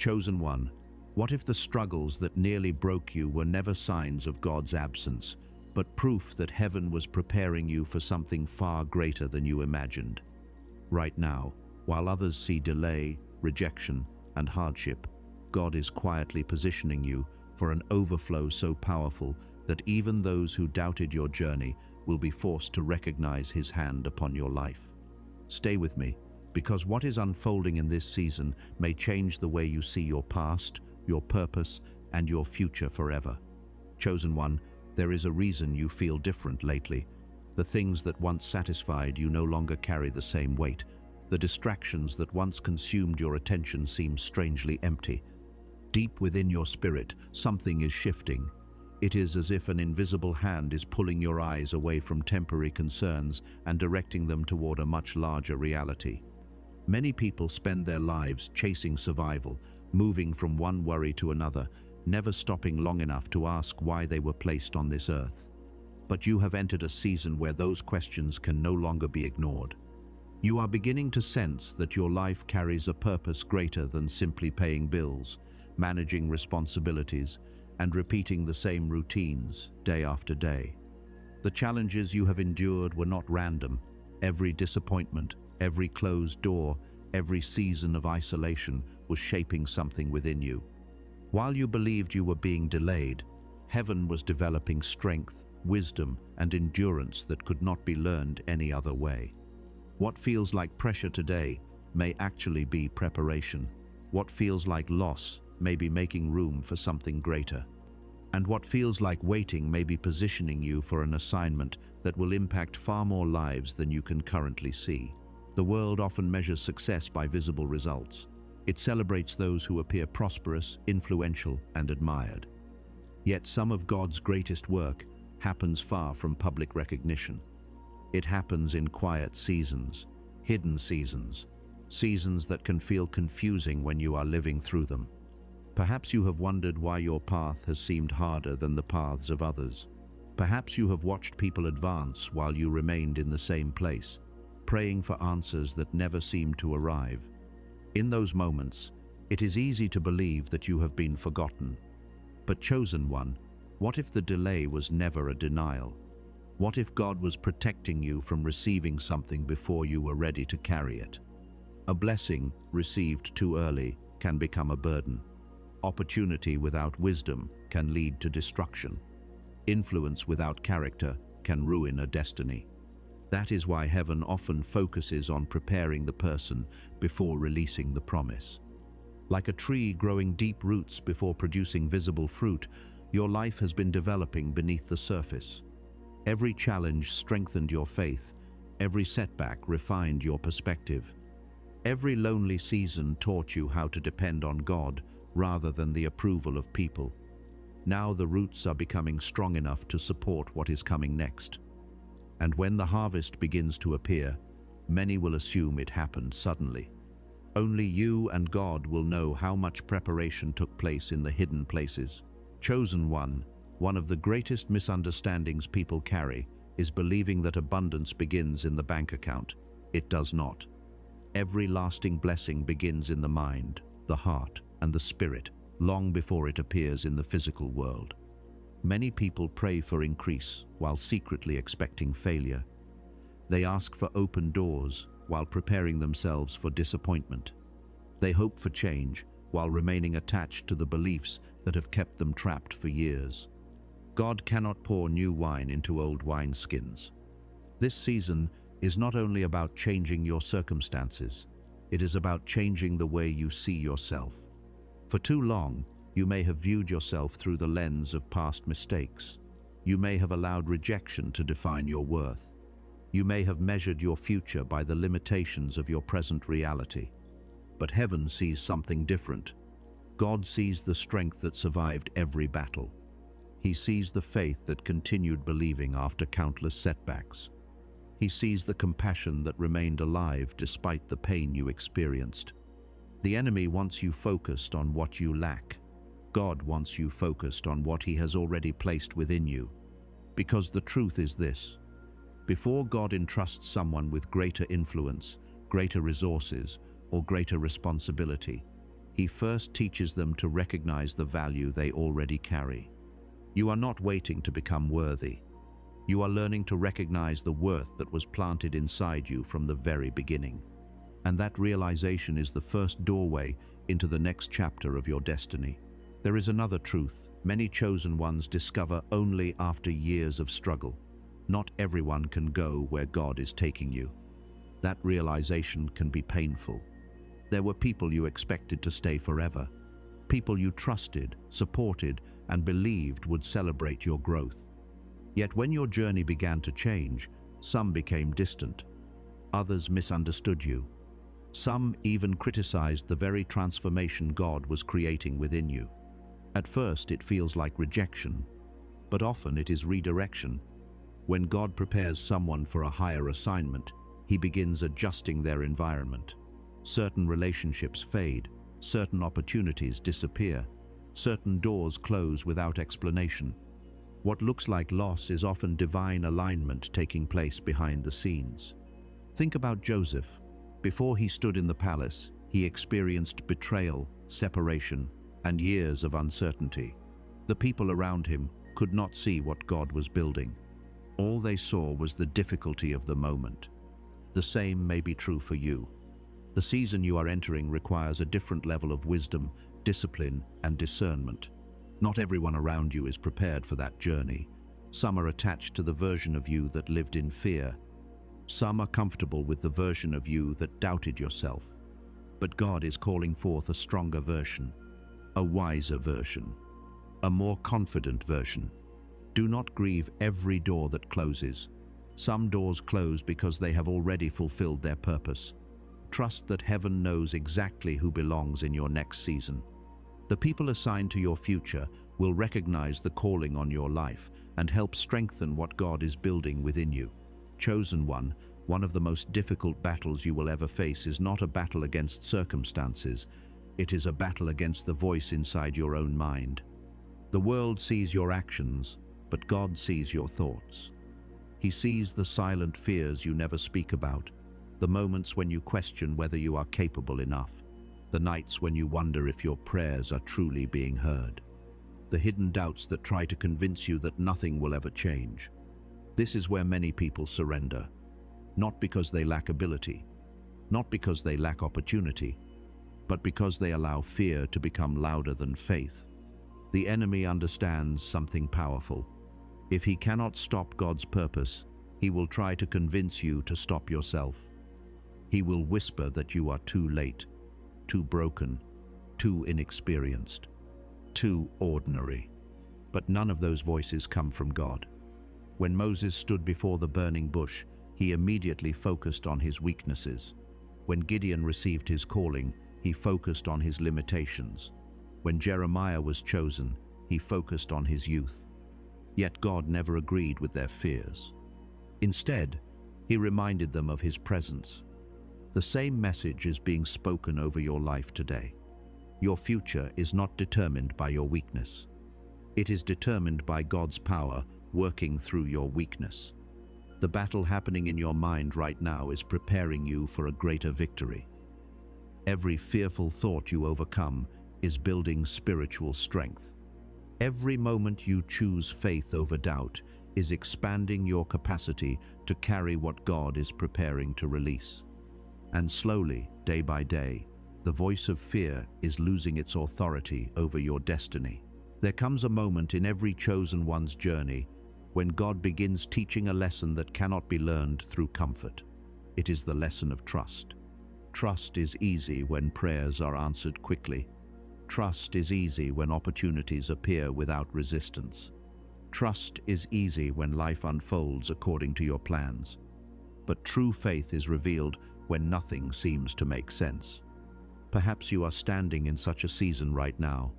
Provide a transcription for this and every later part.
Chosen one, what if the struggles that nearly broke you were never signs of God's absence, but proof that heaven was preparing you for something far greater than you imagined? Right now, while others see delay, rejection, and hardship, God is quietly positioning you for an overflow so powerful that even those who doubted your journey will be forced to recognize His hand upon your life. Stay with me, because what is unfolding in this season may change the way you see your past, your purpose, and your future forever. Chosen one, there is a reason you feel different lately. The things that once satisfied you no longer carry the same weight. The distractions that once consumed your attention seem strangely empty. Deep within your spirit, something is shifting. It is as if an invisible hand is pulling your eyes away from temporary concerns and directing them toward a much larger reality. Many people spend their lives chasing survival, moving from one worry to another, never stopping long enough to ask why they were placed on this earth. But you have entered a season where those questions can no longer be ignored. You are beginning to sense that your life carries a purpose greater than simply paying bills, managing responsibilities, and repeating the same routines day after day. The challenges you have endured were not random. Every disappointment, every closed door, every season of isolation was shaping something within you. While you believed you were being delayed, heaven was developing strength, wisdom, and endurance that could not be learned any other way. What feels like pressure today may actually be preparation. What feels like loss may be making room for something greater. And what feels like waiting may be positioning you for an assignment that will impact far more lives than you can currently see. The world often measures success by visible results. It celebrates those who appear prosperous, influential, and admired. Yet some of God's greatest work happens far from public recognition. It happens in quiet seasons, hidden seasons, seasons that can feel confusing when you are living through them. Perhaps you have wondered why your path has seemed harder than the paths of others. Perhaps you have watched people advance while you remained in the same place, praying for answers that never seemed to arrive. In those moments, it is easy to believe that you have been forgotten. But chosen one, what if the delay was never a denial? What if God was protecting you from receiving something before you were ready to carry it? A blessing received too early can become a burden. Opportunity without wisdom can lead to destruction. Influence without character can ruin a destiny. That is why heaven often focuses on preparing the person before releasing the promise. Like a tree growing deep roots before producing visible fruit, your life has been developing beneath the surface. Every challenge strengthened your faith. Every setback refined your perspective. Every lonely season taught you how to depend on God rather than the approval of people. Now the roots are becoming strong enough to support what is coming next. And when the harvest begins to appear, many will assume it happened suddenly. Only you and God will know how much preparation took place in the hidden places. Chosen one of the greatest misunderstandings people carry is believing that abundance begins in the bank account. It does not. Every lasting blessing begins in the mind, the heart, and the spirit, long before it appears in the physical world. Many people pray for increase while secretly expecting failure. They ask for open doors while preparing themselves for disappointment. They hope for change while remaining attached to the beliefs that have kept them trapped for years. God cannot pour new wine into old wineskins. This season is not only about changing your circumstances, it is about changing the way you see yourself. For too long, you may have viewed yourself through the lens of past mistakes. You may have allowed rejection to define your worth. You may have measured your future by the limitations of your present reality. But heaven sees something different. God sees the strength that survived every battle. He sees the faith that continued believing after countless setbacks. He sees the compassion that remained alive despite the pain you experienced. The enemy wants you focused on what you lack. God wants you focused on what He has already placed within you. Because the truth is this: before God entrusts someone with greater influence, greater resources, or greater responsibility, He first teaches them to recognize the value they already carry. You are not waiting to become worthy. You are learning to recognize the worth that was planted inside you from the very beginning. And that realization is the first doorway into the next chapter of your destiny. There is another truth many chosen ones discover only after years of struggle. Not everyone can go where God is taking you. That realization can be painful. There were people you expected to stay forever, people you trusted, supported, and believed would celebrate your growth. Yet when your journey began to change, some became distant. Others misunderstood you. Some even criticized the very transformation God was creating within you. At first it feels like rejection, but often it is redirection. When God prepares someone for a higher assignment, He begins adjusting their environment. Certain relationships fade, certain opportunities disappear, certain doors close without explanation. What looks like loss is often divine alignment taking place behind the scenes. Think about Joseph. Before he stood in the palace, he experienced betrayal, separation, and years of uncertainty. The people around him could not see what God was building. All they saw was the difficulty of the moment. The same may be true for you. The season you are entering requires a different level of wisdom, discipline, and discernment. Not everyone around you is prepared for that journey. Some are attached to the version of you that lived in fear. Some are comfortable with the version of you that doubted yourself. But God is calling forth a stronger version, a wiser version, a more confident version. Do not grieve every door that closes. Some doors close because they have already fulfilled their purpose. Trust that heaven knows exactly who belongs in your next season. The people assigned to your future will recognize the calling on your life and help strengthen what God is building within you. Chosen one of the most difficult battles you will ever face is not a battle against circumstances. It is a battle against the voice inside your own mind. The world sees your actions, but God sees your thoughts. He sees the silent fears you never speak about, the moments when you question whether you are capable enough, the nights when you wonder if your prayers are truly being heard, the hidden doubts that try to convince you that nothing will ever change. This is where many people surrender, not because they lack ability, not because they lack opportunity, but because they allow fear to become louder than faith. The enemy understands something powerful. If he cannot stop God's purpose, he will try to convince you to stop yourself. He will whisper that you are too late, too broken, too inexperienced, too ordinary. But none of those voices come from God. When Moses stood before the burning bush, he immediately focused on his weaknesses. When Gideon received his calling, he focused on his limitations. When Jeremiah was chosen, he focused on his youth. Yet God never agreed with their fears. Instead, he reminded them of his presence. The same message is being spoken over your life today. Your future is not determined by your weakness. It is determined by God's power working through your weakness. The battle happening in your mind right now is preparing you for a greater victory. Every fearful thought you overcome is building spiritual strength. Every moment you choose faith over doubt is expanding your capacity to carry what God is preparing to release. And slowly, day by day, the voice of fear is losing its authority over your destiny. There comes a moment in every chosen one's journey when God begins teaching a lesson that cannot be learned through comfort. It is the lesson of trust. Trust is easy when prayers are answered quickly. Trust is easy when opportunities appear without resistance. Trust is easy when life unfolds according to your plans. But true faith is revealed when nothing seems to make sense. Perhaps you are standing in such a season right now.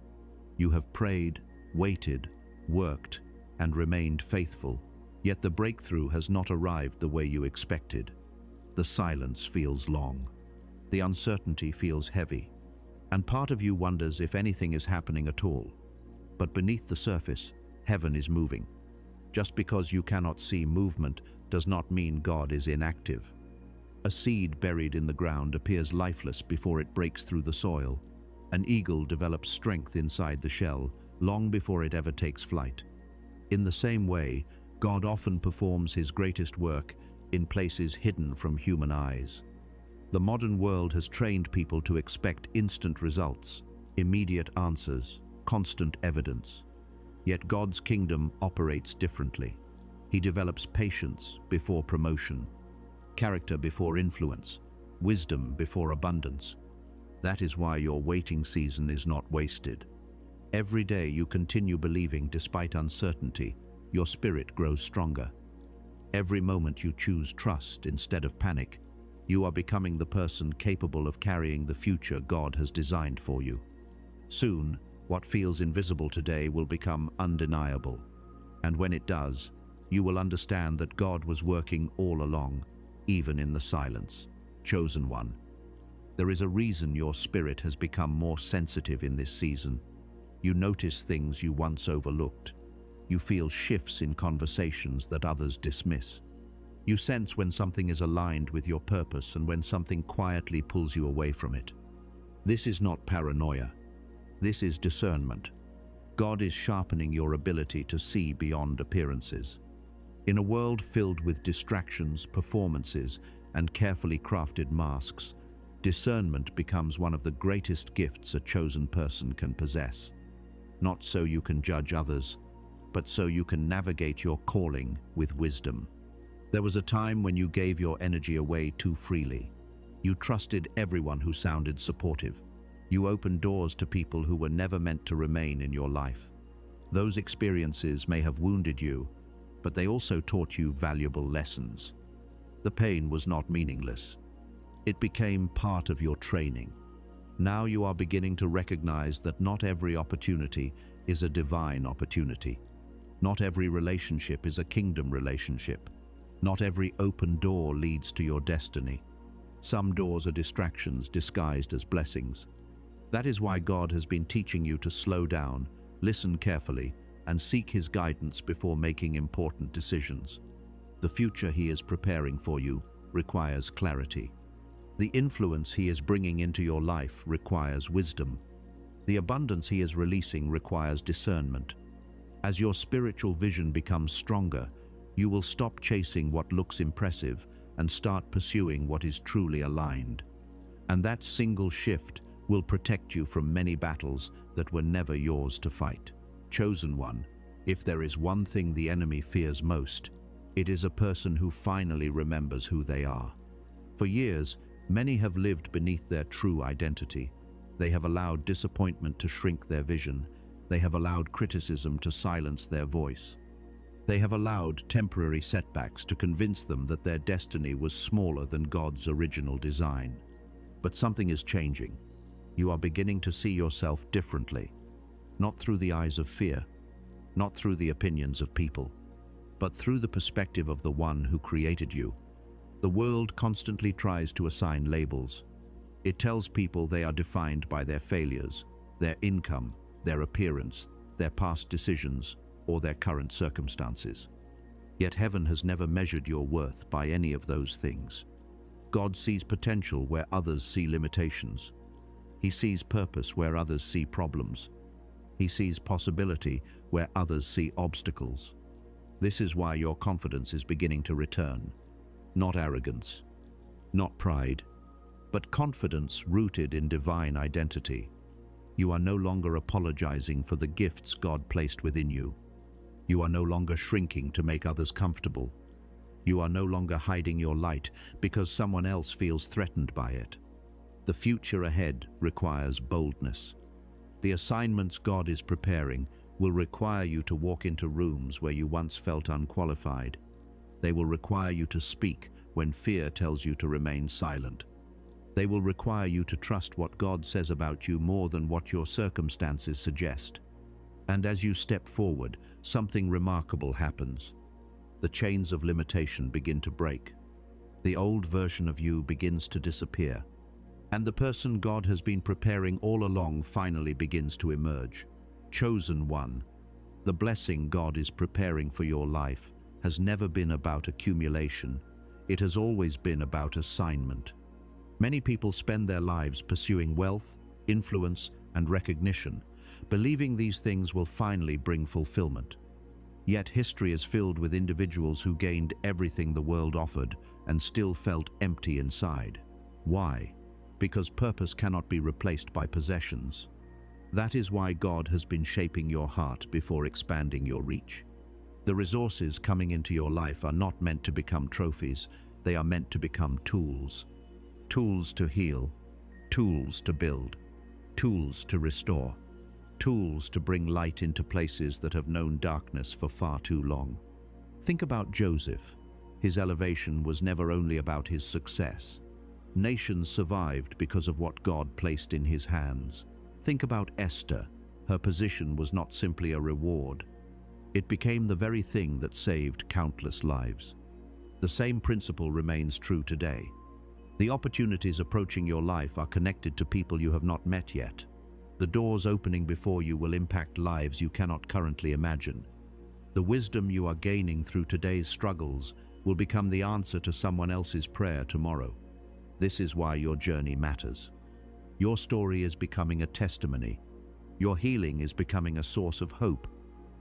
You have prayed, waited, worked, and remained faithful, yet the breakthrough has not arrived the way you expected. The silence feels long. The uncertainty feels heavy. And part of you wonders if anything is happening at all. But beneath the surface, heaven is moving. Just because you cannot see movement does not mean God is inactive. A seed buried in the ground appears lifeless before it breaks through the soil. An eagle develops strength inside the shell long before it ever takes flight. In the same way, God often performs his greatest work in places hidden from human eyes. The modern world has trained people to expect instant results, immediate answers, constant evidence. Yet God's kingdom operates differently. He develops patience before promotion, character before influence, wisdom before abundance. That is why your waiting season is not wasted. Every day you continue believing despite uncertainty, your spirit grows stronger. Every moment you choose trust instead of panic, you are becoming the person capable of carrying the future God has designed for you. Soon, what feels invisible today will become undeniable. And when it does, you will understand that God was working all along, even in the silence. Chosen one. There is a reason your spirit has become more sensitive in this season. You notice things you once overlooked. You feel shifts in conversations that others dismiss. You sense when something is aligned with your purpose and when something quietly pulls you away from it. This is not paranoia. This is discernment. God is sharpening your ability to see beyond appearances. In a world filled with distractions, performances, and carefully crafted masks, discernment becomes one of the greatest gifts a chosen person can possess. Not so you can judge others, but so you can navigate your calling with wisdom. There was a time when you gave your energy away too freely. You trusted everyone who sounded supportive. You opened doors to people who were never meant to remain in your life. Those experiences may have wounded you, but they also taught you valuable lessons. The pain was not meaningless. It became part of your training. Now you are beginning to recognize that not every opportunity is a divine opportunity. Not every relationship is a kingdom relationship. Not every open door leads to your destiny. Some doors are distractions disguised as blessings. That is why God has been teaching you to slow down, listen carefully, and seek his guidance before making important decisions. The future he is preparing for you requires clarity. The influence he is bringing into your life requires wisdom. The abundance he is releasing requires discernment. As your spiritual vision becomes stronger, you will stop chasing what looks impressive and start pursuing what is truly aligned. And that single shift will protect you from many battles that were never yours to fight. Chosen one, if there is one thing the enemy fears most, it is a person who finally remembers who they are. For years, many have lived beneath their true identity. They have allowed disappointment to shrink their vision. They have allowed criticism to silence their voice. They have allowed temporary setbacks to convince them that their destiny was smaller than God's original design. But something is changing. You are beginning to see yourself differently, not through the eyes of fear, not through the opinions of people, but through the perspective of the one who created you. The world constantly tries to assign labels. It tells people they are defined by their failures, their income, their appearance, their past decisions, or their current circumstances. Yet heaven has never measured your worth by any of those things. God sees potential where others see limitations. He sees purpose where others see problems. He sees possibility where others see obstacles. This is why your confidence is beginning to return. Not arrogance, not pride, but confidence rooted in divine identity. You are no longer apologizing for the gifts God placed within you. You are no longer shrinking to make others comfortable. You are no longer hiding your light because someone else feels threatened by it. The future ahead requires boldness. The assignments God is preparing will require you to walk into rooms where you once felt unqualified. They will require you to speak when fear tells you to remain silent. They will require you to trust what God says about you more than what your circumstances suggest. And as you step forward, something remarkable happens. The chains of limitation begin to break. The old version of you begins to disappear. And the person God has been preparing all along finally begins to emerge. Chosen one, the blessing God is preparing for your life has never been about accumulation. It has always been about assignment. Many people spend their lives pursuing wealth, influence, and recognition, believing these things will finally bring fulfillment. Yet history is filled with individuals who gained everything the world offered and still felt empty inside. Why? Because purpose cannot be replaced by possessions. That is why God has been shaping your heart before expanding your reach. The resources coming into your life are not meant to become trophies, they are meant to become tools. Tools to heal, tools to build, tools to restore, tools to bring light into places that have known darkness for far too long. Think about Joseph. His elevation was never only about his success. Nations survived because of what God placed in his hands. Think about Esther. Her position was not simply a reward. It became the very thing that saved countless lives. The same principle remains true today. The opportunities approaching your life are connected to people you have not met yet. The doors opening before you will impact lives you cannot currently imagine. The wisdom you are gaining through today's struggles will become the answer to someone else's prayer tomorrow. This is why your journey matters. Your story is becoming a testimony. Your healing is becoming a source of hope.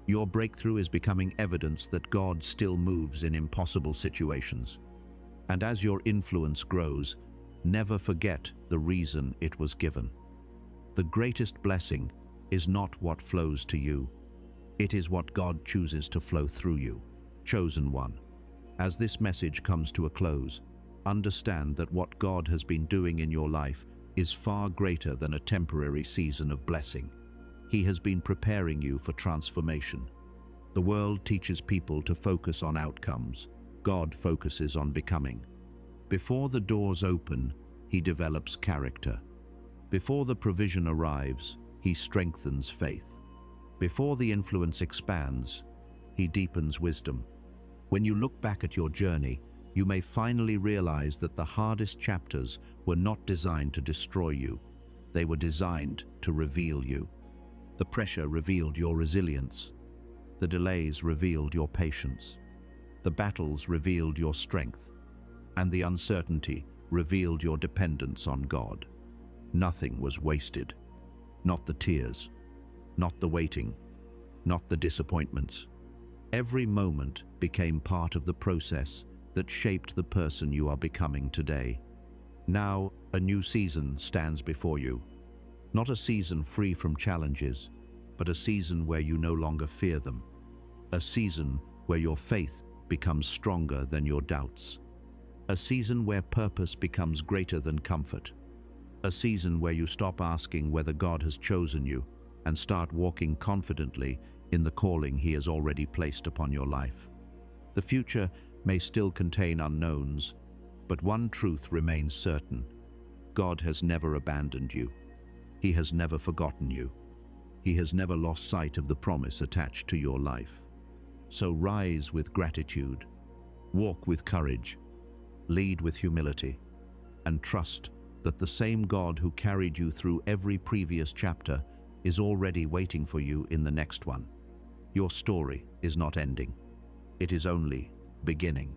Your breakthrough is becoming evidence that God still moves in impossible situations. And as your influence grows, never forget the reason it was given. The greatest blessing is not what flows to you. It is what God chooses to flow through you. Chosen one. As this message comes to a close, understand that what God has been doing in your life is far greater than a temporary season of blessing. He has been preparing you for transformation. The world teaches people to focus on outcomes. God focuses on becoming. Before the doors open, He develops character. Before the provision arrives, He strengthens faith. Before the influence expands, He deepens wisdom. When you look back at your journey, you may finally realize that the hardest chapters were not designed to destroy you. They were designed to reveal you. The pressure revealed your resilience. The delays revealed your patience. The battles revealed your strength. And the uncertainty revealed your dependence on God. Nothing was wasted. Not the tears, not the waiting, not the disappointments. Every moment became part of the process that shaped the person you are becoming today. Now, a new season stands before you. Not a season free from challenges, but a season where you no longer fear them. A season where your faith becomes stronger than your doubts. A season where purpose becomes greater than comfort. A season where you stop asking whether God has chosen you and start walking confidently in the calling He has already placed upon your life. The future may still contain unknowns, but one truth remains certain. God has never abandoned you. He has never forgotten you. He has never lost sight of the promise attached to your life. So rise with gratitude, walk with courage, lead with humility, and trust that the same God who carried you through every previous chapter is already waiting for you in the next one. Your story is not ending. It is only beginning.